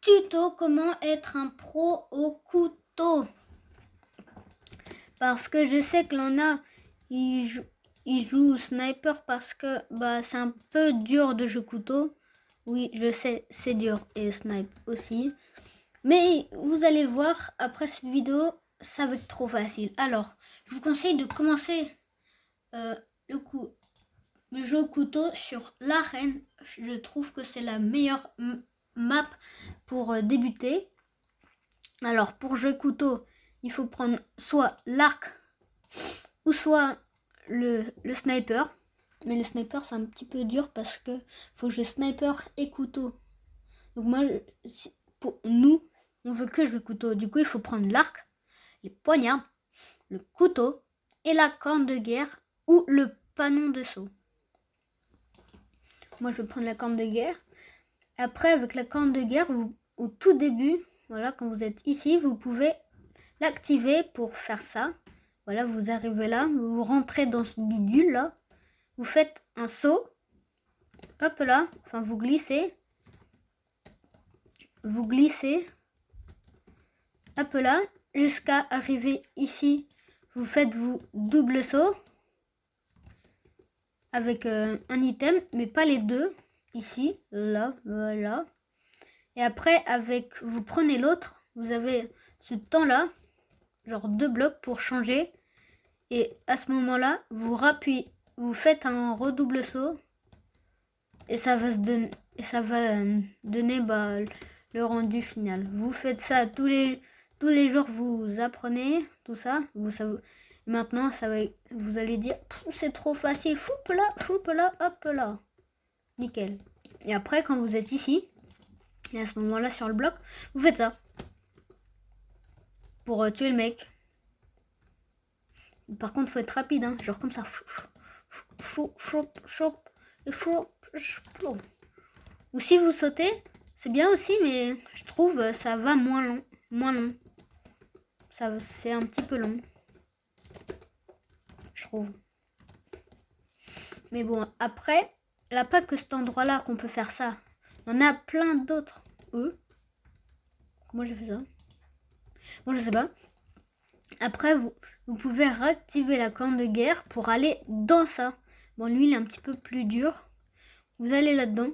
tuto comment être un pro au couteau. Parce que je sais que l'on a, ils jouent sniper parce que c'est un peu dur de jouer couteau. Oui, je sais, c'est dur et snipe aussi. Mais vous allez voir, après cette vidéo, ça va être trop facile. Alors, je vous conseille de commencer le jeu au couteau sur l'arène. Je trouve que c'est la meilleure map pour débuter. Alors, pour jouer couteau, il faut prendre soit l'arc ou soit le sniper. Mais le sniper, c'est un petit peu dur parce que faut jouer sniper et couteau. Donc moi, pour nous, on veut que jouer couteau. Du coup, il faut prendre l'arc, les poignards, le couteau et la corne de guerre ou le panon de saut. Moi, je vais prendre la corne de guerre. Après, avec la corne de guerre, au tout début, voilà, quand vous êtes ici, vous pouvez l'activer pour faire ça. Voilà, vous arrivez là, vous rentrez dans ce bidule là, vous faites un saut, hop là, enfin vous glissez, hop là, jusqu'à arriver ici, vous faites vous double saut avec un item, mais pas les deux, ici, là, voilà. Et après, vous prenez l'autre, vous avez ce temps là, genre 2 blocs pour changer. Et à ce moment-là, vous faites un redouble saut et ça va donner le rendu final. Vous faites ça tous les jours, vous apprenez tout ça. Maintenant, vous allez dire c'est trop facile, foup là, hop là, nickel. Et après, quand vous êtes ici, et à ce moment-là sur le bloc, vous faites ça pour tuer le mec. Par contre, faut être rapide, hein, genre comme ça. Ou si vous sautez, c'est bien aussi, mais je trouve ça va moins long. Ça, c'est un petit peu long, je trouve. Mais bon, après, il n'y a pas que cet endroit-là qu'on peut faire ça. On a plein d'autres. Comment j'ai fait ça? Bon, je sais pas. Après, vous pouvez réactiver la corne de guerre pour aller dans ça. Bon, lui, il est un petit peu plus dur. Vous allez là-dedans.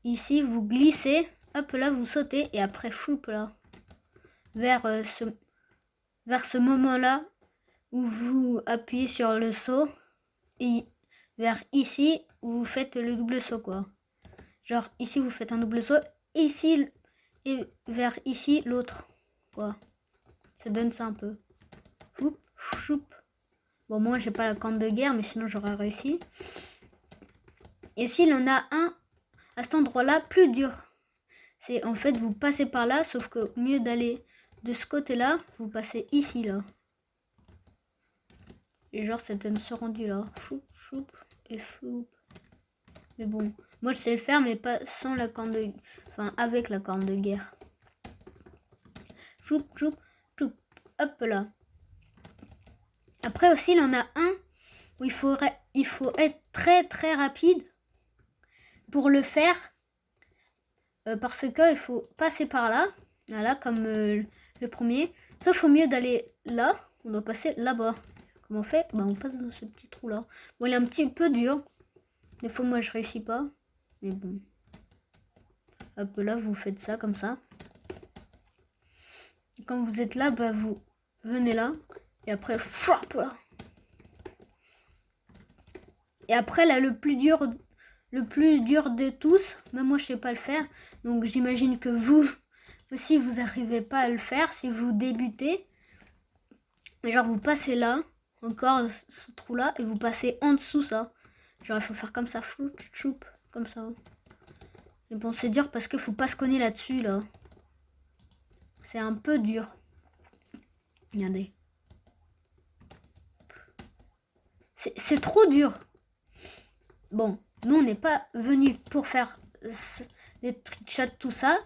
Ici, vous glissez. Hop, là, vous sautez. Et après, floup, là. Vers ce moment-là où vous appuyez sur le saut. Et vers ici, où vous faites le double saut, quoi. Genre, ici, vous faites un double saut. Et ici, et vers ici, l'autre. Quoi. Ça donne ça un peu. Floup, choup. Bon, moi, j'ai pas la corne de guerre, mais sinon, j'aurais réussi. Et s'il en a un à cet endroit-là, plus dur. C'est en fait, vous passez par là, sauf que au mieux d'aller de ce côté-là, vous passez ici, là. Et genre, ça donne ce rendu-là. Floup, floup et floup. Mais bon, moi, je sais le faire, mais pas sans la corne de... Enfin, avec la corne de guerre. Choup, choup, choup. Hop là. Après aussi, il en a un où il faut être très très rapide pour le faire. Parce que il faut passer par là. Voilà, comme le premier. Sauf au mieux d'aller là, on doit passer là-bas. Comment on fait? On passe dans ce petit trou-là. Bon, il est un petit peu dur. Des fois, moi, je réussis pas. Mais bon. Hop là, vous faites ça comme ça. Et quand vous êtes là, vous venez là. Et après, frappe là. Et après, là, le plus dur de tous, même moi, je sais pas le faire. Donc, j'imagine que vous aussi, vous n'arrivez pas à le faire si vous débutez. Genre, vous passez là, encore ce trou-là, et vous passez en dessous ça. Genre, il faut faire comme ça, flou, choup, comme ça. Mais bon, c'est dur parce qu'il faut pas se cogner là-dessus, là. C'est un peu dur. Regardez. C'est trop dur. Bon, nous, on n'est pas venus pour faire des trickshots, tout ça.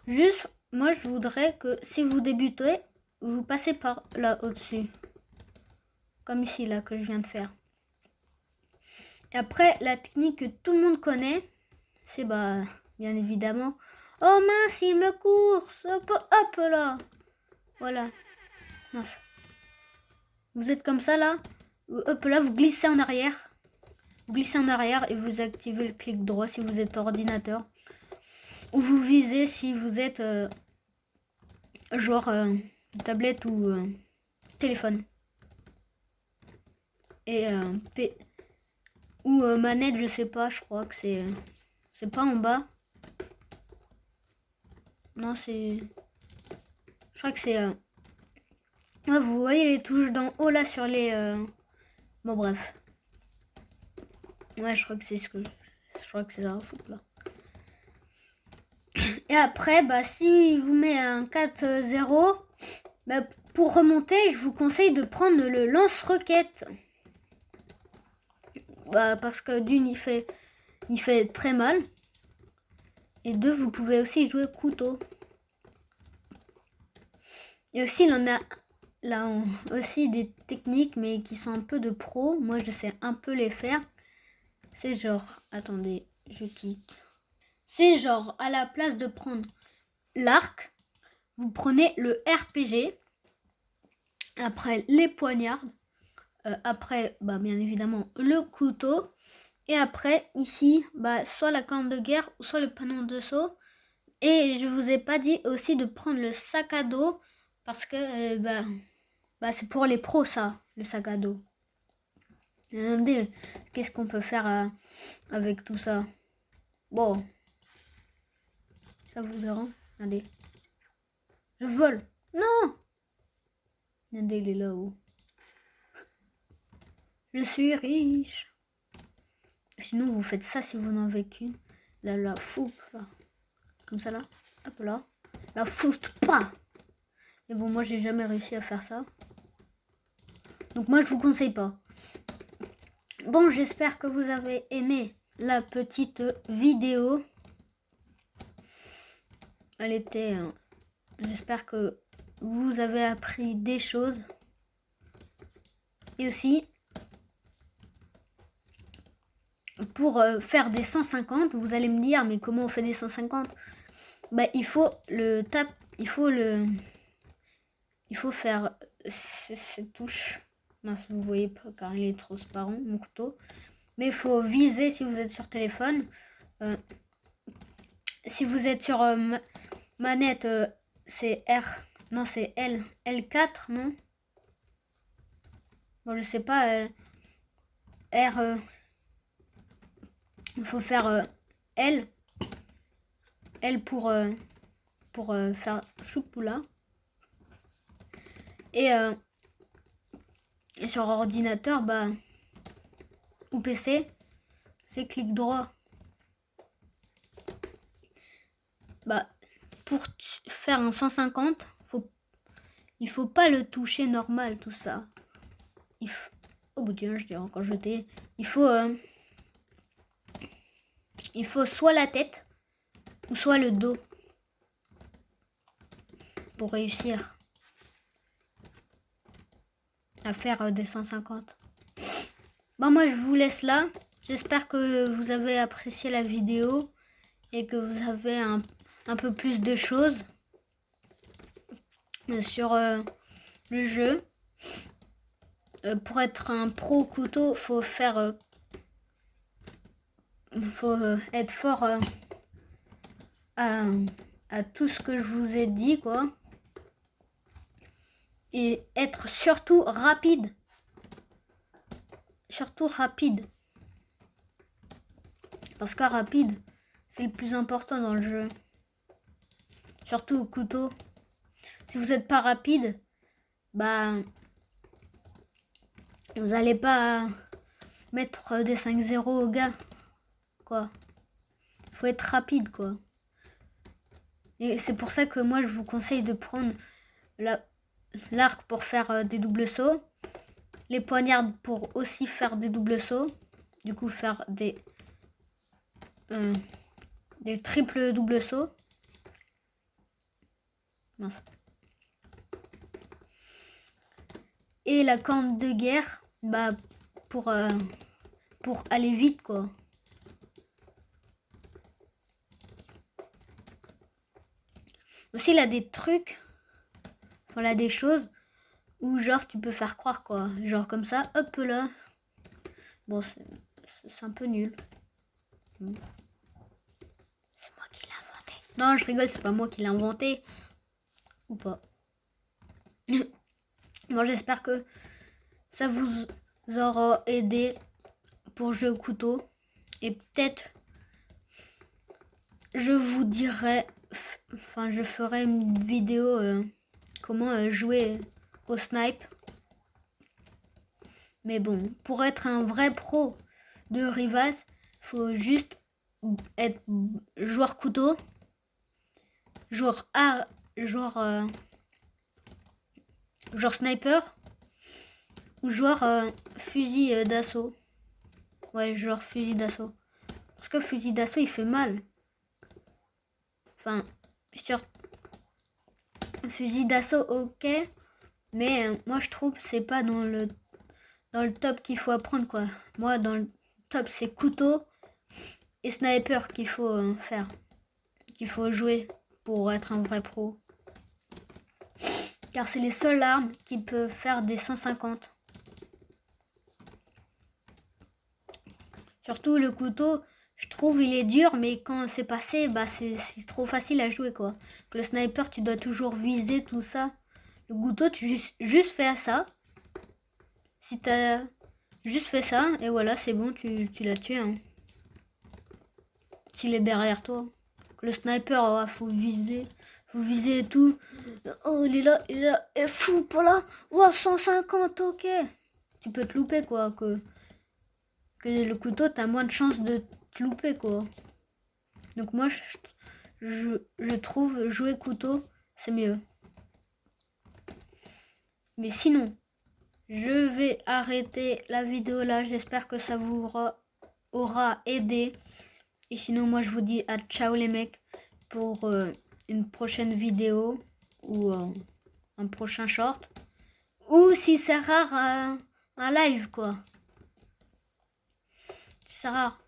Juste, moi, je voudrais que si vous débutez, vous passez par là, au-dessus. Comme ici, là, que je viens de faire. Et après, la technique que tout le monde connaît, c'est bien évidemment Oh mince, il me course. Hop, hop là. Voilà. Mince. Vous êtes comme ça là. Hop là, vous glissez en arrière. Vous glissez en arrière et vous activez le clic droit si vous êtes ordinateur. Ou vous visez si vous êtes genre tablette ou téléphone. Et ou manette, je sais pas, je crois que c'est pas en bas. Non, c'est... Je crois que c'est... Ouais, vous voyez les touches d'en haut là sur les... Bon bref. Ouais, je crois que c'est ce que... Je crois que c'est ça, là. Et après, bah si vous met un 4-0, bah, pour remonter, je vous conseille de prendre le lance-roquette. Bah, parce que d'une, il fait très mal. Et deux, vous pouvez aussi jouer couteau. Et aussi, il en a là aussi des techniques, mais qui sont un peu de pro. Moi, je sais un peu les faire. C'est genre... Attendez, je quitte. C'est genre, à la place de prendre l'arc, vous prenez le RPG. Après, les poignards. Après, bah, bien évidemment, le couteau. Et après, ici, bah, soit la corne de guerre ou soit le panon de saut. Et je vous ai pas dit aussi de prendre le sac à dos parce que bah, c'est pour les pros ça, le sac à dos. Regardez, qu'est-ce qu'on peut faire avec tout ça? Bon, ça vous dérange? Regardez. Je vole. Non! Regardez, il est là-haut. Je suis riche. Sinon, vous faites ça si vous n'en avez qu'une. Là, la foupe, là. Comme ça, là. Hop, là. La foupe, pas. Mais bon, moi, j'ai jamais réussi à faire ça. Donc, moi, je vous conseille pas. Bon, j'espère que vous avez aimé la petite vidéo. Elle était... j'espère que vous avez appris des choses. Et aussi... Pour faire des 150, vous allez me dire, mais comment on fait des 150? Bah, il faut faire cette touche. Mince, vous voyez pas car il est transparent, mon couteau. Mais il faut viser si vous êtes sur téléphone. Si vous êtes sur manette, c'est R. Non, c'est L. L4, non? Bon, je sais pas. R... il faut faire L. L pour faire choupoula. Et sur ordinateur, bah, ou PC, c'est clic droit. Bah, pour faire un 150, il faut pas le toucher normal, tout ça. Oh bout tiens, je l'ai encore jeté. Il faut soit la tête ou soit le dos pour réussir à faire des 150. Bon, moi je vous laisse là. J'espère que vous avez apprécié la vidéo et que vous avez un peu plus de choses sur le jeu. Pour être un pro couteau, faut faire faut être fort à tout ce que je vous ai dit, quoi. Et être surtout rapide. Surtout rapide. Parce que rapide, c'est le plus important dans le jeu. Surtout au couteau. Si vous n'êtes pas rapide, bah, vous n'allez pas mettre des 5-0 au gars. Quoi. Faut être rapide, quoi. Et c'est pour ça que moi, je vous conseille de prendre l'arc pour faire des doubles sauts. Les poignards pour aussi faire des doubles sauts. Du coup, faire des triples doubles sauts. Mince. Et la corne de guerre, bah, pour aller vite, quoi. Aussi, il a des trucs, enfin, il a des choses où genre tu peux faire croire quoi. Genre comme ça, hop là. Bon, c'est un peu nul. C'est moi qui l'ai inventé. Non, je rigole, c'est pas moi qui l'ai inventé. Ou pas. Bon, j'espère que ça vous aura aidé pour jouer au couteau. Et peut-être je vous dirai, enfin je ferai une vidéo comment jouer au snipe. Mais bon, pour être un vrai pro de Rivals, faut juste être joueur couteau, joueur joueur sniper ou joueur fusil d'assaut. Ouais, joueur fusil d'assaut. Parce que fusil d'assaut il fait mal. Enfin, sur fusil d'assaut ok, mais moi je trouve que c'est pas dans le top qu'il faut apprendre quoi. Moi dans le top c'est couteau et sniper qu'il faut faire, qu'il faut jouer pour être un vrai pro. Car c'est les seules armes qui peuvent faire des 150. Surtout le couteau, je trouve il est dur, mais quand c'est passé, bah c'est trop facile à jouer quoi. Le sniper, tu dois toujours viser tout ça. Le couteau, tu juste fais ça. Si t'as juste fait ça, et voilà, c'est bon, tu l'as tué. Hein. S'il est derrière toi. Le sniper, oh, faut viser et tout. Oh, il est là, et fou, pas là. Oh, 150, ok. Tu peux te louper quoi, que le couteau, t'as moins de chances de te louper quoi. Donc moi, je trouve jouer couteau, c'est mieux. Mais sinon, je vais arrêter la vidéo là. J'espère que ça vous aura aidé. Et sinon, moi, je vous dis à ciao les mecs pour une prochaine vidéo ou un prochain short. Ou si c'est rare, un live quoi. C'est rare.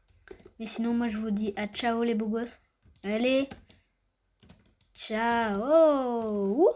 Mais sinon, moi, je vous dis à ciao les beaux gosses. Allez, ciao.